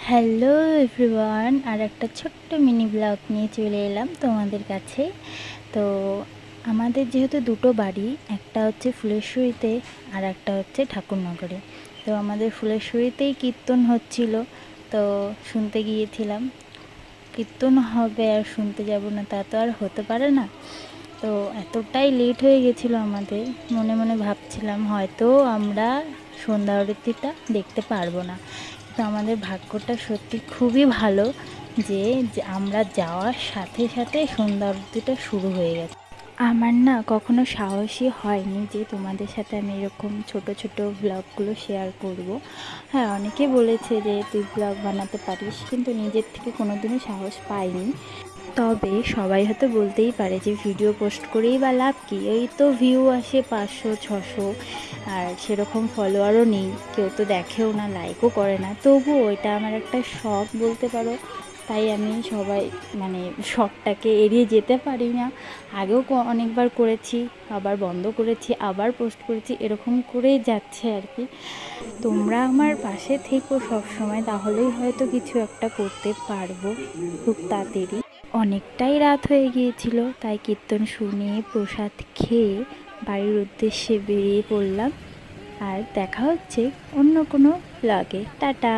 Hello everyone, আর একটা ছোট্ট mini blog নিয়ে চলে এলাম তোমাদের কাছে। তো আমাদের যেহেতু দুটো বাড়ি, একটা হচ্ছে ফুলেশ্বরীতে আর একটা হচ্ছে ঠাকুরনগরে। তো আমাদের ফুলেশ্বরীতেই কীর্তন হচ্ছিল, তো শুনতে গিয়েছিলাম। কীর্তন হবে আর শুনতে যাব না, তা তো আর হতে পারে না। তো এতটাই লেট হয়ে গেছিলো আমাদের, মনে মনে ভাবছিলাম হয়তো আমরা সন্ধ্যা আরতিটা দেখতে পারবো না। তো আমাদের ভাগ্যটা সত্যি খুবই ভালো যে আমরা যাওয়ার সাথে সাথে সন্ধ্যা আরতিটা শুরু হয়ে গেছে। আমার না কখনো সাহসই হয়নি যে তোমাদের সাথে আমি এরকম ছোট ছোট ব্লগগুলো শেয়ার করব। হ্যাঁ, অনেকে বলেছে যে তুই ব্লগ বানাতে পারিস, কিন্তু নিজের থেকে কোনো দিনই সাহস পাইনি। তবে সবাই হয়তো বলতেই পারে যে ভিডিও পোস্ট করেই বা লাভ কী, এই তো ভিউ আসে 500-600, আর সেরকম ফলোয়ারও নেই, কেউ তো দেখেও না, লাইকও করে না। তবুও ওইটা আমার একটা শখ বলতে পারো। তাই আমি শখটাকে এড়িয়ে যেতে পারি না। আগেও অনেকবার করেছি, আবার বন্ধ করেছি, আবার পোস্ট করেছি, এরকম করেই যাচ্ছে আর কি। তোমরা আমার পাশে থেকো সব সময়, তাহলেই হয়তো কিছু একটা করতে পারবো খুব তাড়াতাড়ি। অনেকটাই রাত হয়ে গিয়েছিল, তাই কীর্তন শুনে প্রসাদ খেয়ে বাড়ির উদ্দেশ্যে বেরিয়ে পড়লাম। আর দেখা হচ্ছে অন্য কোনো ব্লগে। টাটা।